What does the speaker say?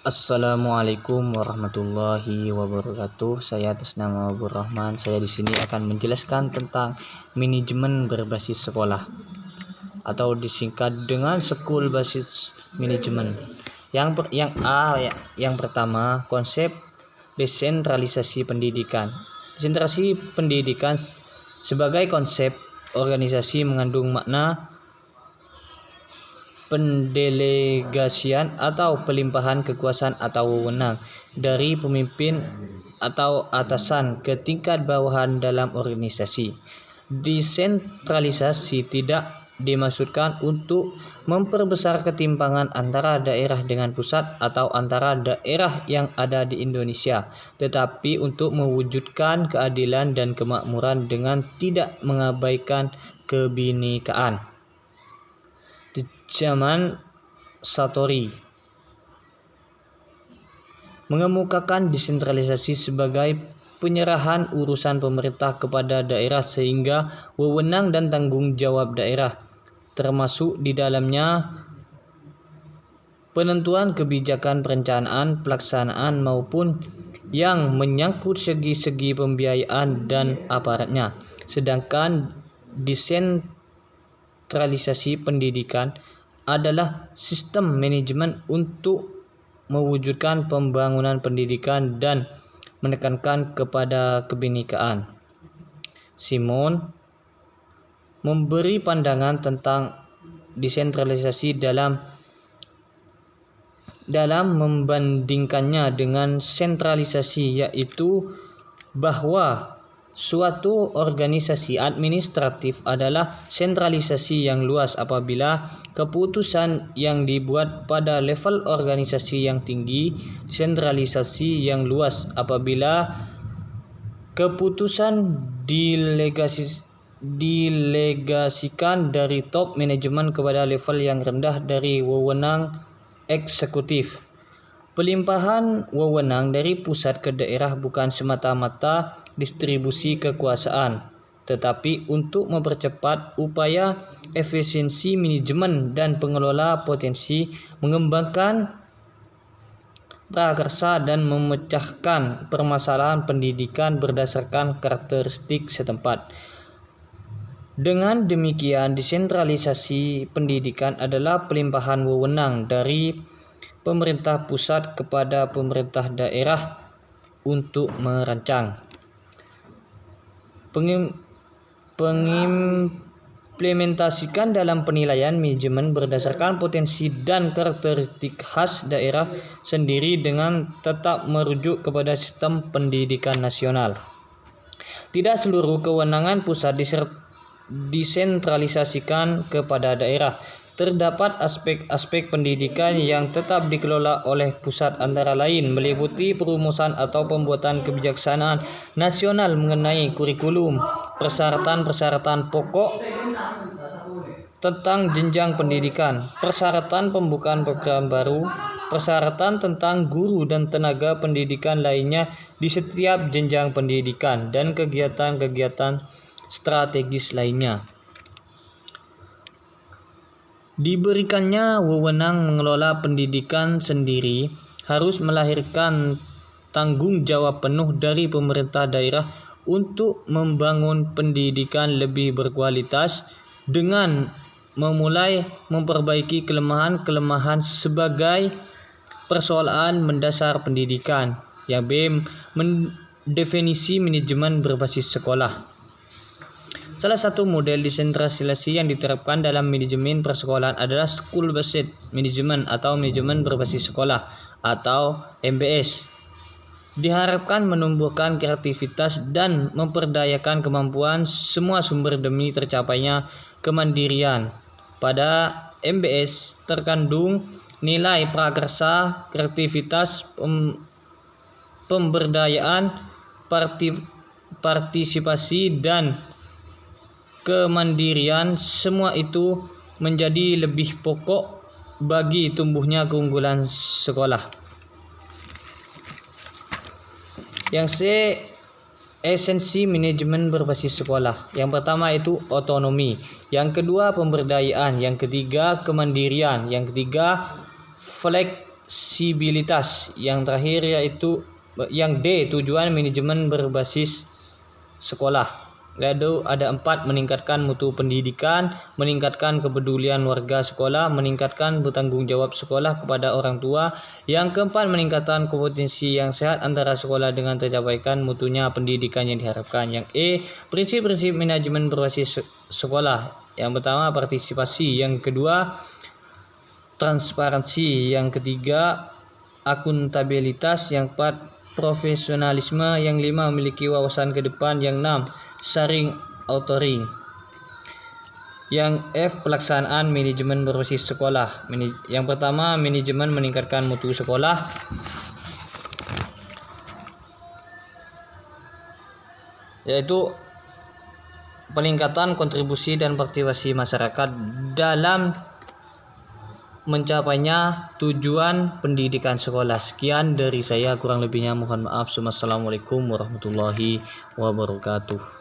Assalamualaikum warahmatullahi wabarakatuh. Saya atas nama Abdul Rahman. Saya di sini akan menjelaskan tentang manajemen berbasis sekolah atau disingkat dengan school basis management. Yang pertama, konsep desentralisasi pendidikan. Desentralisasi pendidikan sebagai konsep organisasi mengandung makna pendelegasian atau pelimpahan kekuasaan atau wewenang dari pemimpin atau atasan ke tingkat bawahan dalam organisasi. Desentralisasi tidak dimaksudkan untuk memperbesar ketimpangan antara daerah dengan pusat atau antara daerah yang ada di Indonesia, tetapi untuk mewujudkan keadilan dan kemakmuran dengan tidak mengabaikan kebinekaan. Di zaman Satori mengemukakan desentralisasi sebagai penyerahan urusan pemerintah kepada daerah sehingga wewenang dan tanggung jawab daerah, termasuk di dalamnya penentuan kebijakan perencanaan, pelaksanaan maupun yang menyangkut segi-segi pembiayaan dan aparatnya. Sedangkan desentralisasi pendidikan adalah sistem manajemen untuk mewujudkan pembangunan pendidikan dan menekankan kepada kebinekaan. Simon memberi pandangan tentang desentralisasi dalam membandingkannya dengan sentralisasi, yaitu bahwa suatu organisasi administratif adalah sentralisasi yang luas apabila keputusan yang dibuat pada level organisasi yang tinggi, sentralisasi yang luas apabila keputusan dilegasikan dari top manajemen kepada level yang rendah dari wewenang eksekutif. Pelimpahan wewenang dari pusat ke daerah bukan semata-mata distribusi kekuasaan, tetapi untuk mempercepat upaya efisiensi manajemen dan pengelola potensi, mengembangkan prakarsa dan memecahkan permasalahan pendidikan berdasarkan karakteristik setempat. Dengan demikian, desentralisasi pendidikan adalah pelimpahan wewenang dari pemerintah pusat kepada pemerintah daerah untuk merancang, pengimplementasikan dalam penilaian manajemen berdasarkan potensi dan karakteristik khas daerah sendiri dengan tetap merujuk kepada sistem pendidikan nasional. Tidak seluruh kewenangan pusat disentralisasikan kepada daerah. Terdapat aspek-aspek pendidikan yang tetap dikelola oleh pusat, antara lain meliputi perumusan atau pembuatan kebijaksanaan nasional mengenai kurikulum, persyaratan-persyaratan pokok tentang jenjang pendidikan, persyaratan pembukaan program baru, persyaratan tentang guru dan tenaga pendidikan lainnya di setiap jenjang pendidikan, dan kegiatan-kegiatan strategis lainnya. Diberikannya wewenang mengelola pendidikan sendiri harus melahirkan tanggung jawab penuh dari pemerintah daerah untuk membangun pendidikan lebih berkualitas dengan memulai memperbaiki kelemahan-kelemahan sebagai persoalan mendasar pendidikan. Yang B, mendefinisi manajemen berbasis sekolah. Salah satu model desentralisasi yang diterapkan dalam manajemen persekolahan adalah School Based Management atau manajemen berbasis sekolah atau MBS. Diharapkan menumbuhkan kreativitas dan memperdayakan kemampuan semua sumber demi tercapainya kemandirian. Pada MBS terkandung nilai prakarsa, kreativitas, pemberdayaan, partisipasi, dan kemandirian. Semua itu menjadi lebih pokok bagi tumbuhnya keunggulan sekolah. Yang C, esensi manajemen berbasis sekolah. Yang pertama itu otonomi, yang kedua pemberdayaan, yang ketiga kemandirian, yang ketiga fleksibilitas. Yang terakhir yaitu yang D, tujuan manajemen berbasis sekolah. Lalu ada 4, meningkatkan mutu pendidikan, meningkatkan kepedulian warga sekolah, meningkatkan bertanggung jawab sekolah kepada orang tua. Yang keempat, meningkatkan kompetensi yang sehat antara sekolah dengan tercapaikan mutunya pendidikan yang diharapkan. Yang E, prinsip-prinsip manajemen berbasis sekolah. Yang pertama, partisipasi. Yang kedua, transparansi. Yang ketiga, akuntabilitas. Yang keempat, profesionalisme. Yang lima, memiliki wawasan ke depan. Yang enam, sharing authoring. Yang F, pelaksanaan manajemen berbasis sekolah. Yang pertama, manajemen meningkatkan mutu sekolah. Yaitu peningkatan kontribusi dan partisipasi masyarakat dalam mencapainya tujuan pendidikan sekolah. Sekian dari saya, kurang lebihnya mohon maaf. Assalamualaikum warahmatullahi wabarakatuh.